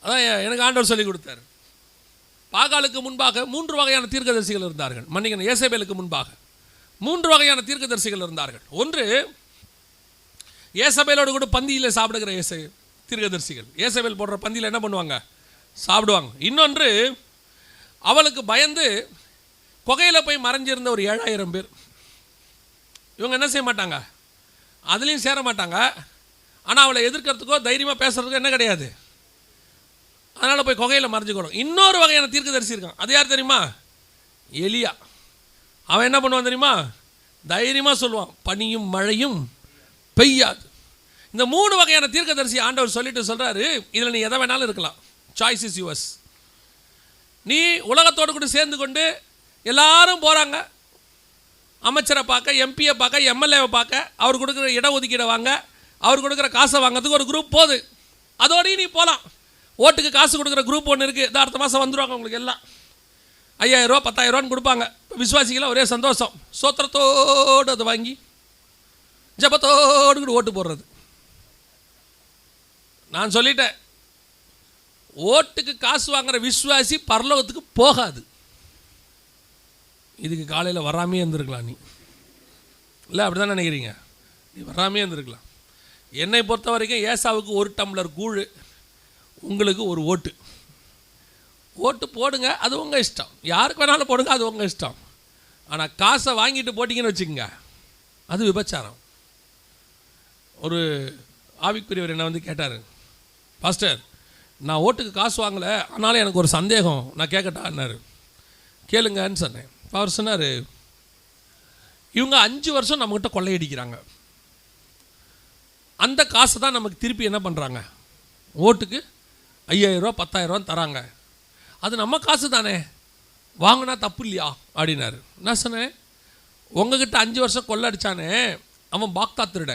அதான் எனக்கு ஆண்டவர் சொல்லி கொடுத்தார். பாகாலுக்கு முன்பாக 3 வகையான தீர்க்கதரிசிகள் இருந்தார்கள். மன்னிக்கணும், ஏசபேலுக்கு முன்பாக 3 வகையான தீர்க்கதரிசிகள் இருந்தார்கள். ஒன்று ஏசபேலோடு கூட பந்தியில் சாப்பிடுகிற தீர்க்கதரிசிகள். ஏசபேல் போடுற பந்தியில் என்ன பண்ணுவாங்க? சாப்பிடுவாங்க. இன்னொன்று அவளுக்கு பயந்து குகையில் போய் மறைஞ்சிருந்த ஒரு 7000 பேர். இவங்க என்ன செய்ய மாட்டாங்க, அதுலேயும் சேர மாட்டாங்க. ஆனால் அவளை எதிர்க்கிறதுக்கோ தைரியமாக பேசுகிறதுக்கோ என்ன கிடையாது. அதனால் போய் குகையில் மறைஞ்சிக்கணும். இன்னொரு வகையான தீர்க்கதரிசி இருக்கான். அது யார் தெரியுமா? எலியா. அவன் என்ன பண்ணுவான் தெரியுமா? தைரியமாக சொல்லுவான், பனியும் மழையும் பெய்யாது. இந்த 3 வகையான தீர்க்கதரிசி ஆண்டவர் சொல்லிட்டு சொல்கிறாரு, இதில் நீ எதை வேணாலும் இருக்கலாம். Choice is yours. நீ உலகத்தோடு கூட சேர்ந்து கொண்டு எல்லாரும் போகிறாங்க, அமைச்சரை பார்க்க, எம்பியை பார்க்க, எம்எல்ஏவை பார்க்க, அவர் கொடுக்குற இடஒதுக்கீடை வாங்க, அவர் கொடுக்குற காசை வாங்கிறதுக்கு ஒரு குரூப் போகுது. அதோடையும் நீ போகலாம். ஓட்டுக்கு காசு கொடுக்குற குரூப் ஒன்று இருக்குது. இது அடுத்த மாதம் வந்துடுவாங்க உங்களுக்கு எல்லாம். 5000 ரூபா 10,000 ரூபான்னு கொடுப்பாங்க. விசுவாசிகளாக ஒரே சந்தோஷம், சோத்திரத்தோடு அதை வாங்கி ஜபத்தோடு கூட ஓட்டு போடுறது. நான் சொல்லிட்டேன், ஓட்டுக்கு காசு வாங்குற விசுவாசி பரலோகத்துக்கு போகாது. இதுக்கு காலையில் வராமே இருந்திருக்கலாம். நீ இல்லை அப்படி தான் நினைக்கிறீங்க? நீ வராமே இருந்திருக்கலாம். என்னை பொறுத்த வரைக்கும் ஏசாவுக்கு 1 டம்ளர் கூழ், உங்களுக்கு ஒரு ஓட்டு. ஓட்டு போடுங்க, அது உங்கள் இஷ்டம். யாருக்கு வேணாலும் போடுங்க, அது உங்கள் இஷ்டம். ஆனால் காசை வாங்கிட்டு போட்டிங்கன்னு வச்சுக்கோங்க, அது விபச்சாரம். ஒரு ஆவிக்குரியவர் என்ன வந்து கேட்டார், பாஸ்டர் நான் ஓட்டுக்கு காசு வாங்கலை, ஆனாலும் எனக்கு ஒரு சந்தேகம், நான் கேட்கட்டான்னாரு. கேளுங்கன்னு சொன்னேன். அவர் சொன்னார், இவங்க 5 வருஷம் நம்மக்கிட்ட கொள்ளையடிக்கிறாங்க. அந்த காசை தான் நமக்கு திருப்பி என்ன பண்ணுறாங்க, ஓட்டுக்கு 5000 ரூபா 10,000 ரூபா தராங்க. அது நம்ம காசு தானே, வாங்கினா தப்பு இல்லையா அப்படின்னாரு. நான் சொன்னேன், உங்ககிட்ட 5 வருஷம் கொள்ளை அடித்தானே அவன் பாக்தா திருட,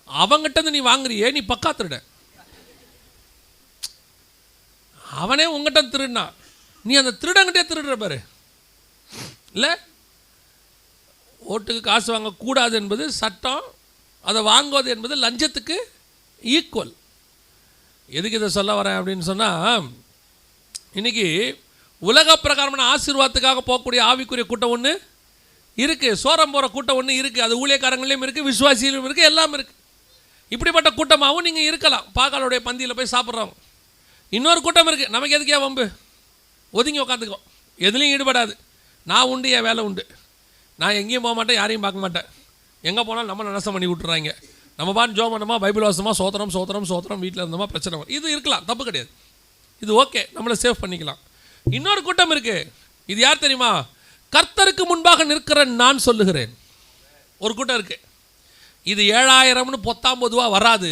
அவங்கிட்ட நீ வாங்குறியே நீ பக்கா திருட. அவனே உங்ககிட்ட திருடினா நீ அந்த திருடங்கிட்டே திருடுற பாரு. இல்லை, ஓட்டுக்கு காசு வாங்கக்கூடாது என்பது சட்டம், அதை வாங்குவது என்பது லஞ்சத்துக்கு ஈக்குவல். எதுக்கு இதை சொல்ல வரேன் அப்படின்னு சொன்னால், இன்றைக்கி உலக பிரகாரமான ஆசீர்வாதத்துக்காக போகக்கூடிய ஆவிக்குரிய கூட்டம் ஒன்று இருக்குது, சோரம் போகிற கூட்டம் ஒன்று இருக்குது. அது ஊழியக்காரங்களையும் இருக்குது, விசுவாசியிலும் இருக்குது, எல்லாம் இருக்குது. இப்படிப்பட்ட கூட்டமாகவும் நீங்கள் இருக்கலாம். பாகாலுடைய பந்தியில் போய் சாப்பிட்றவங்க. இன்னொரு கூட்டம் இருக்குது, நமக்கு எதுக்கே வம்பு, ஒதுங்கி உக்காந்துக்கோ, எதுலேயும் ஈடுபடாது, நான் உண்டு, என் வேலை உண்டு, நான் எங்கேயும் போக மாட்டேன், யாரையும் பார்க்க மாட்டேன், எங்கே போனாலும் நம்ம நஷ்டம் பண்ணி விட்டுறாங்க, நம்ம பாட்டு ஜோம் பண்ணோமா, பைபிள் வாசமா, சோத்திரம் சோத்திரம் சோத்திரம், வீட்டில் இருந்தோமா பிரச்சனை வரும். இது இருக்கலாம், தப்பு கிடையாது, இது ஓகே, நம்மளை சேவ் பண்ணிக்கலாம். இன்னொரு கூட்டம் இருக்குது, இது யார் தெரியுமா? கர்த்தருக்கு முன்பாக நிற்கிற நான் சொல்லுகிறேன். ஒரு கூட்டம் இருக்குது, இது 7000ன்னு பொத்தாம்பதுவாக வராது,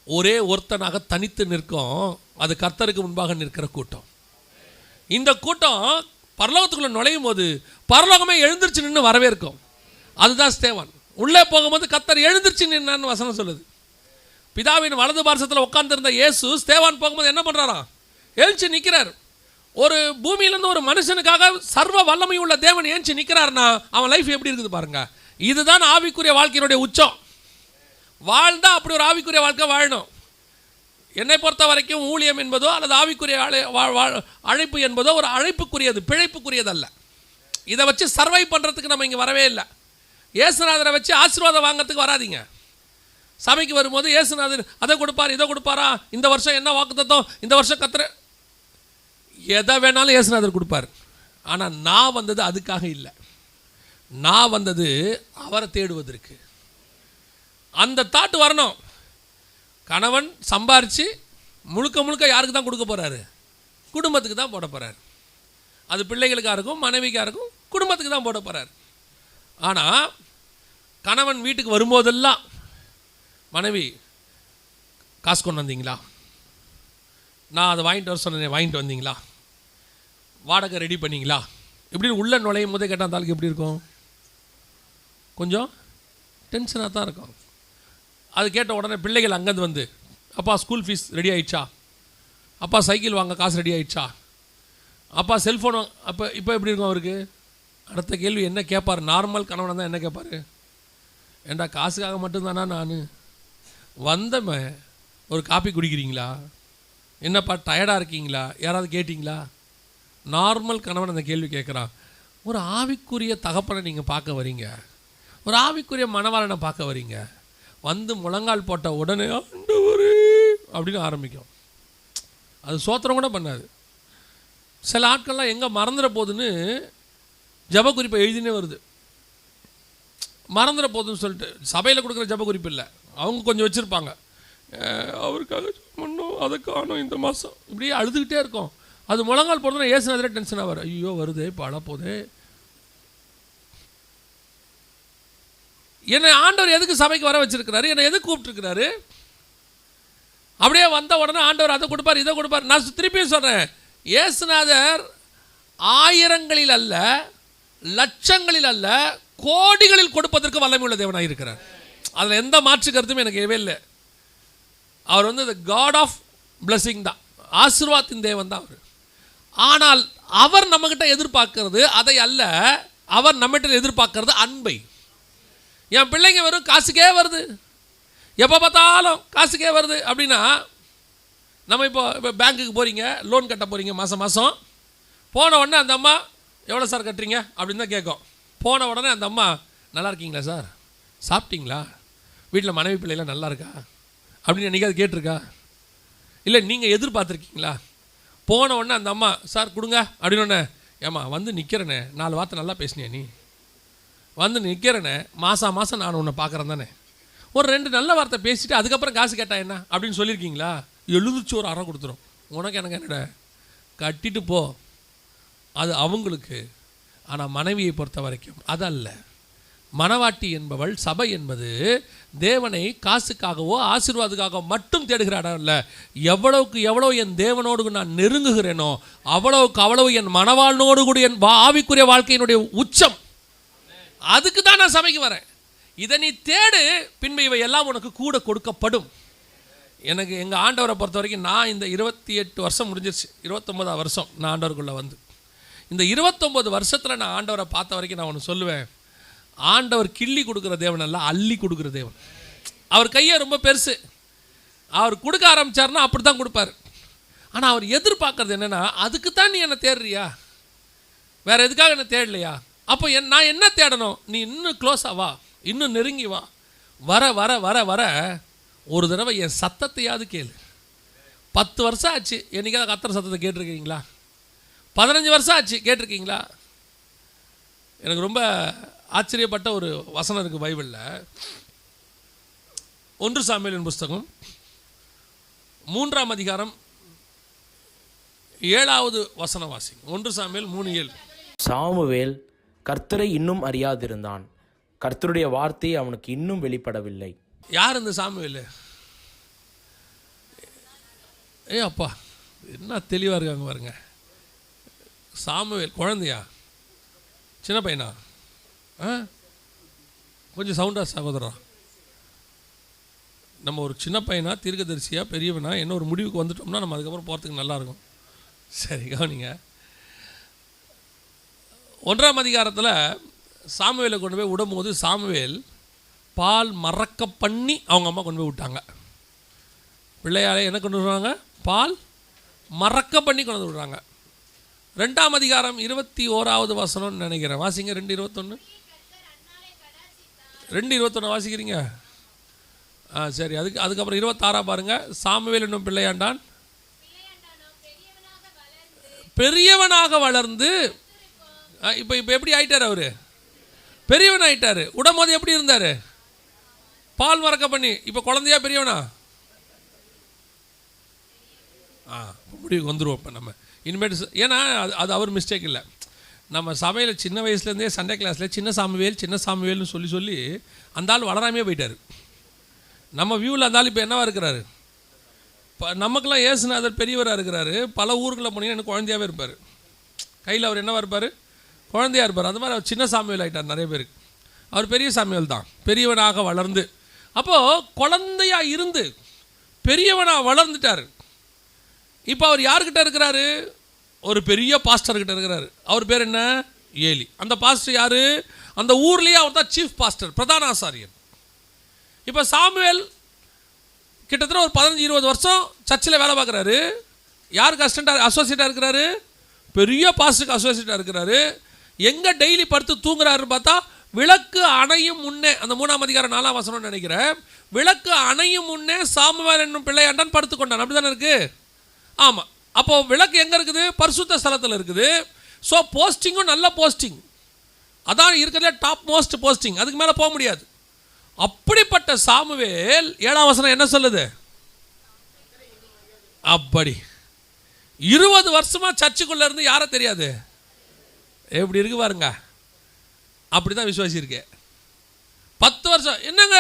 ஒரே ஒருத்தனாக தனித்து நிற்கும். அது கர்த்தருக்கு முன்பாக நிற்கிற கூட்டம். இந்த கூட்டம் பரலோகத்துக்குள்ளே நுழையும் போது பரலோகமே எழுந்திருச்சு நின்று வரவேற்கும். அதுதான் ஸ்தேவான். உள்ளே போகும்போது கர்த்தர் எழுந்திருச்சு நின்னான்னு வசனம் சொல்லுது. பிதாவின் வலது பார்சத்தில் உட்கார்ந்திருந்த இயேசு ஸ்தேவான் போகும்போது என்ன பண்ணுறாராம்? எழுச்சி நிற்கிறார். ஒரு பூமியிலேருந்து ஒரு மனுஷனுக்காக சர்வ வல்லமை உள்ள தேவன் எழுச்சி நிற்கிறாருன்னா அவன் லைஃப் எப்படி இருக்குது பாருங்க. இதுதான் ஆவிக்குரிய வாழ்க்கையினுடைய உச்சம். வாழ்ந்தா அப்படி ஒரு ஆவிக்குரிய வாழ்க்கை வாழணும். என்னை பொறுத்த வரைக்கும் ஊழியம் என்பதோ அல்லது ஆவிக்குரிய அழைப்பு என்பதோ ஒரு அழைப்புக்குரியது, பிழைப்புக்குரியது அல்ல. இதை வச்சு சர்வை பண்ணுறதுக்கு நம்ம இங்கே வரவே இல்லை. இயேசுநாதரை வச்சு ஆசீர்வாதம் வாங்கிறதுக்கு வராதிங்க. சபைக்கு வரும்போது இயேசுநாதர் அதை கொடுப்பார், இதை கொடுப்பாரா, இந்த வருஷம் என்ன வாக்குத்தத்தம், இந்த வருஷம் கத்துற, எதை வேணாலும் இயேசுநாதர் கொடுப்பார். ஆனால் நான் வந்தது அதுக்காக இல்லை, நான் வந்தது அவரை தேடுவதற்கு. அந்த தாட்டு வரணும். கணவன் சம்பாரித்து முழுக்க முழுக்க யாருக்கு தான் கொடுக்க போகிறாரு? குடும்பத்துக்கு தான் போட போகிறார். அது பிள்ளைகளுக்காக இருக்கும், மனைவிக்காக இருக்கும், குடும்பத்துக்கு தான் போட போகிறார். ஆனால் கணவன் வீட்டுக்கு வரும்போதெல்லாம் மனைவி காசு கொண்டு வந்தீங்களா, நான் அதை வாங்கிட்டு வர சொன்னேன், வாங்கிட்டு வந்தீங்களா, வாடகை ரெடி பண்ணிங்களா, இப்படின்னு உள்ள நுழையும் போதே கேட்டால் அந்த ஆளுக்கு எப்படி இருக்கும்? கொஞ்சம் டென்ஷனாக தான் இருக்கும். அது கேட்ட உடனே பிள்ளைகள் அங்கேருந்து வந்து, அப்பா ஸ்கூல் ஃபீஸ் ரெடி ஆகிடுச்சா, அப்பா சைக்கிள் வாங்க காசு ரெடி ஆகிடுச்சா, அப்பா செல்ஃபோன், அப்போ இப்போ எப்படி இருக்கும் அவருக்கு? அடுத்த கேள்வி என்ன கேட்பார்? நார்மல் கணவனை தான் என்ன கேட்பார்? ஏண்டா காசுக்காக மட்டும்தானா நான் வந்தமே, ஒரு காப்பி குடிக்கிறீங்களா? என்னப்பா டயர்டாக இருக்கீங்களா? யாராவது கேட்டிங்களா? நார்மல் கணவன் அந்த கேள்வி கேட்குறான். ஒரு ஆவிக்குரிய தகப்பனை நீங்கள் பார்க்க வரீங்க, ஒரு ஆவிக்குரிய மணவாளனை பார்க்க வரீங்க, வந்து முழங்கால் போட்ட உடனே ஆண்டவரே அப்படின்னு ஆரம்பிக்கும். அது சோத்திரம் கூட பண்ணாது. சில ஆட்கள்லாம் எங்கே மறந்துட போகுதுன்னு ஜப குறிப்பை எழுதினே வருது. மறந்துட போகுதுன்னு சொல்லிட்டு சபையில் கொடுக்குற ஜப குறிப்பு இல்லை, அவங்க கொஞ்சம் வச்சுருப்பாங்க. அவருக்காக பண்ணோம், அதை காணும் இந்த மாதம், இப்படியே அழுதுகிட்டே இருக்கும். அது முழங்கால் போடுறதுனா ஏசுனதில் டென்ஷனாக வரும். ஐயோ வருது, இப்போ அழப்போதே. என்னை ஆண்டவர் எதுக்கு சபைக்கு வர வச்சிருக்கிறாரு? என்னை எதுக்கு கூப்பிட்டுருக்கிறாரு? அப்படியே வந்த உடனே ஆண்டவர் அதை கொடுப்பார், இதை கொடுப்பார். நான் திருப்பியும் சொல்கிறேன், இயேசுநாதர் ஆயிரங்களில் அல்ல, லட்சங்களில் அல்ல, கோடிகளில் கொடுப்பதற்கு வல்லமையுள்ள தேவனாக இருக்கிறார். அதில் எந்த மாற்று கருத்துமே எனக்கு எதுவே இல்லை. அவர் வந்து the காட் ஆஃப் பிளஸிங் தான், ஆசீர்வாதத்தின் தேவன் தான் அவர். ஆனால் அவர் நம்மகிட்ட எதிர்பார்க்கிறது அதை அல்ல, அவர் நம்மகிட்ட எதிர்பார்க்கிறது அன்பை. என் பிள்ளைங்க வெறும் காசுக்கே வருது, எப்போ பார்த்தாலும் காசுக்கே வருது அப்படின்னா, நம்ம இப்போ பேங்க்குக்கு போகிறீங்க, லோன் கட்ட போகிறீங்க, மாதம் மாதம் போன உடனே அந்த அம்மா எவ்வளோ சார் கட்டுறீங்க அப்படின்னு தான் கேட்கும். போன உடனே அந்த அம்மா நல்லா இருக்கீங்களா சார், சாப்பிட்டீங்களா, வீட்டில் மனைவி பிள்ளைலாம் நல்லா இருக்கா அப்படின்னு என்னைக்காவது கேட்டிருக்கா? இல்லை நீங்கள் எதிர்பார்த்துருக்கீங்களா? போன உடனே அந்த அம்மா சார் கொடுங்க அப்படின்னு, ஏம்மா வந்து நிற்கிறேனே, 4 வார்த்தை நல்லா பேசினியா, நீ வந்து நிற்கிறேனே, மாதம் மாதம் நான் உன்னை பார்க்குறேன் தானே, ஒரு 2 நல்ல வார்த்தை பேசிவிட்டு அதுக்கப்புறம் காசு கேட்டா என்ன அப்படின்னு சொல்லியிருக்கீங்களா? எழுதிச்சு ஒரு அறம் கொடுத்துரும். உனக்கு எனக்கு என்னடா, கட்டிட்டு போ, அது அவங்களுக்கு. ஆனால் மனைவியை பொறுத்த வரைக்கும் அதல்ல. மணவாட்டி என்பவள், சபை என்பது தேவனை காசுக்காகவோ ஆசீர்வாதத்துக்காகவோ மட்டும் தேடுகிற இடம் இல்லை. எவ்வளவுக்கு எவ்வளோ என் தேவனோடு நான் நெருங்குகிறேனோ அவ்வளவுக்கு அவ்வளவு என் மணவாளனோடு கூட என் ஆவிக்குரிய வாழ்க்கையினுடைய உச்சம். அதுக்கு தான் நான் சபைக்கு வரேன். இதை நீ தேடு, பின்பு இவை எல்லாம் உனக்கு கூட கொடுக்கப்படும். எனக்கு எங்கள் ஆண்டவரை பொறுத்த வரைக்கும், நான் இந்த 28 வருஷம் முடிஞ்சிருச்சு, 29ஆம் வருஷம் நான் ஆண்டவருக்குள்ளே வந்து. இந்த 29 வருஷத்தில் நான் ஆண்டவரை பார்த்த வரைக்கும் நான் ஒன்று சொல்லுவேன், ஆண்டவர் கிள்ளி கொடுக்குற தேவன் அல்ல, அள்ளி கொடுக்குற தேவன். அவர் கையை ரொம்ப பெருசு, அவர் கொடுக்க ஆரம்பித்தார்னா அப்படி தான் கொடுப்பார். ஆனால் அவர் எதிர்பார்க்கறது என்னென்னா, அதுக்கு தான் நீ என்னை தேடுறியா, வேறு எதுக்காக என்ன தேடலையா? அப்போ நான் என்ன தேடணும்? நீ இன்னும் க்ளோஸாக வா, இன்னும் நெருங்கி வா. வர வர வர வர ஒரு தடவை என் சத்தத்தையாவது கேளு. 10 வருஷம் ஆச்சு, என்னைக்காவது கர்த்தர் சத்தத்தை கேட்டிருக்கீங்களா? 15 வருஷம் ஆச்சு, கேட்டிருக்கீங்களா? எனக்கு ரொம்ப ஆச்சரியப்பட்ட ஒரு வசனம் இருக்குது பைபிளில். 1 சாமுவேலின் புஸ்தகம் 3ஆம் அதிகாரம் 7வது வசனம் வாசிங்க. 1 சாமுவேல் 3:7. சாமுவேல் கர்த்தரை இன்னும் அறியாதிருந்தான், கர்த்தருடைய வார்த்தை அவனுக்கு இன்னும் வெளிப்படவில்லை. யார் இந்த சாமுவேல்? அப்பா என்ன தெளிவாக இருக்காங்க பாருங்க. சாமுவேல் குழந்தையா, சின்ன பையனா? கொஞ்சம் சவுண்டாக சகோதரா. நம்ம ஒரு சின்ன பையனா, தீர்க்கதரிசியா, பெரியவனா, என்ன ஒரு முடிவுக்கு வந்துட்டோம்னா நம்ம அதுக்கப்புறம் போகிறதுக்கு நல்லாயிருக்கும். சரி கவனிங்க. 1ஆம் அதிகாரத்தில் சாமுவேலை கொண்டு போய் விடும்போது, சாமுவேல் பால் மறக்க பண்ணி அவங்க அம்மா கொண்டு போய் விட்டாங்க. பிள்ளையாலே என்ன கொண்டு விடுறாங்க? பால் மறக்க பண்ணி கொண்டு வந்து விடுறாங்க. 2ஆம் அதிகாரம் 21வது வசனம்னு நினைக்கிறேன், வாசிங்க. 2:21. 2:21 வாசிக்கிறீங்க? சரி. அதுக்கப்புறம் 26 பாருங்க. சாமுவேல் என்னும் பிள்ளையாண்டான் பெரியவனாக வளர்ந்து, இப்போ எப்படி ஆயிட்டார்? அவர் பெரியவன் ஆயிட்டார். உடம்போது எப்படி இருந்தார்? பால் மறக்க பண்ணி. இப்போ குழந்தையா பெரியவனா? முடிவுக்கு வந்துடுவோம் இப்போ நம்ம இனிமேட்டு. ஏன்னா அது அவர் மிஸ்டேக் இல்லை. நம்ம சபையில் சின்ன வயசுலேருந்தே சண்டே கிளாஸில் சின்ன சாமுவேல்னு சொல்லி அந்த ஆள் வளராமே போயிட்டார். நம்ம வியூவில் அந்த ஆள் இப்போ என்னவா இருக்கிறாரு? இப்போ நமக்கெல்லாம் ஏசுநாதர் பெரியவராக இருக்கிறாரு. பல ஊருக்குள்ளே போனீங்கன்னா எனக்கு குழந்தையாகவே இருப்பார். கையில் அவர் என்னவா இருப்பார்? குழந்தையாக இருப்பார். அந்த மாதிரி அவர் சின்ன சாமுவேல் ஆகிட்டார் நிறைய பேருக்கு. அவர் பெரிய சாமுவேல் தான், பெரியவனாக வளர்ந்து. அப்போது குழந்தையாக இருந்து பெரியவனாக வளர்ந்துட்டார். இப்போ அவர் யார்கிட்ட இருக்கிறாரு? ஒரு பெரிய பாஸ்டர்கிட்ட இருக்கிறாரு. அவர் பேர் என்ன? ஏலி. அந்த பாஸ்டர் யார்? அந்த ஊர்லேயே அவர் தான் சீஃப் பாஸ்டர், பிரதான ஆசாரியர். இப்போ சாமுவேல் கிட்டத்தட்ட ஒரு 15-20 வருஷம் சர்ச்சில் வேலை பார்க்குறாரு. யாருக்கு அசோசியேட்டாக இருக்கிறாரு? பெரிய பாஸ்டருக்கு அசோசியேட்டாக இருக்கிறாரு. எங்கே டெய்லி படுத்து தூங்குறாருன்னு பார்த்தா விளக்கு அணையும் முன்னே, அந்த 3ஆம் அதிகாரம் 4ஆம் வசனம்னு நினைக்கிறேன், விளக்கு அணையும் முன்னே சாமுவேல் என்னும் பிள்ளையாண்டான் படுத்துக்கொண்டான். அப்படி தானே இருக்குது? ஆமாம். அப்போது விளக்கு எங்கே இருக்குது? பரிசுத்த ஸ்தலத்தில் இருக்குது. ஸோ போஸ்டிங்கும் நல்ல போஸ்டிங், அதான் இருக்கிறதுல டாப் மோஸ்ட் போஸ்டிங், அதுக்கு மேலே போக முடியாது. அப்படிப்பட்ட சாமுவேல் 7ஆம் வசனம் என்ன சொல்லுது? அப்படி 20 வருஷமா சர்ச்சுக்குள்ளே இருந்து யாரை தெரியாது? எப்படி இருக்கு பாருங்க. அப்படி தான் விசுவாசி இருக்கு. 10 வருஷம் என்னங்க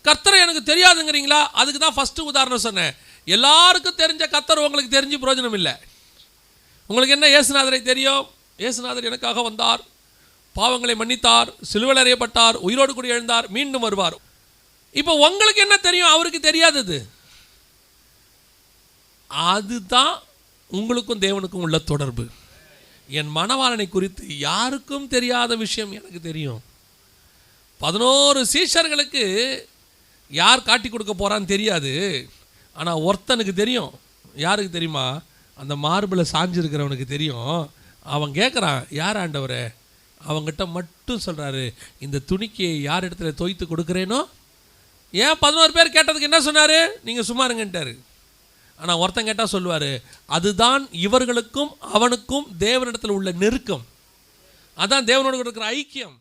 கர்த்தரை எனக்கு தெரியாதுங்கிறீங்களா? அதுக்கு தான் ஃபஸ்ட்டு உதாரணம் சொன்னேன். எல்லாருக்கும் தெரிஞ்ச கர்த்தர் உங்களுக்கு தெரிஞ்சு பிரயோஜனம் இல்லை. உங்களுக்கு என்ன இயேசுநாதரை தெரியும்? இயேசுநாதர் எனக்காக வந்தார், பாவங்களை மன்னித்தார், சிலுவையில் அறையப்பட்டார், உயிரோடு கூட எழுந்தார், மீண்டும் வருவார். இப்போ உங்களுக்கு என்ன தெரியும்? அவருக்கு தெரியாதது. அதுதான் உங்களுக்கும் தேவனுக்கும் உள்ள தொடர்பு. என் மணவாளனை குறித்து யாருக்கும் தெரியாத விஷயம் எனக்கு தெரியும். 11 சீஷர்களுக்கு யார் காட்டி கொடுக்க போகிறான்னு தெரியாது. ஆனால் ஒருத்தனுக்கு தெரியும். யாருக்கு தெரியுமா? அந்த மார்பில் சாஞ்சிருக்கிறவனுக்கு தெரியும். அவன் கேட்குறான், யார் ஆண்டவரே? அவங்ககிட்ட மட்டும் சொல்கிறாரு, இந்த துணிக்கையை யார் இடத்துல தோய்த்து கொடுக்குறேனோ. ஏன் 11 பேர் கேட்டதுக்கு என்ன சொன்னார்? நீங்கள் சும்மா இருங்கன்ட்டார். ஆனால் ஒருத்தன் கேட்டால் சொல்லுவார், அதுதான் இவர்களுக்கும் அவனுக்கும் தேவனிடத்தில் உள்ள நெருக்கம், அதான் தேவனோடு இருக்கிற ஐக்கியம்.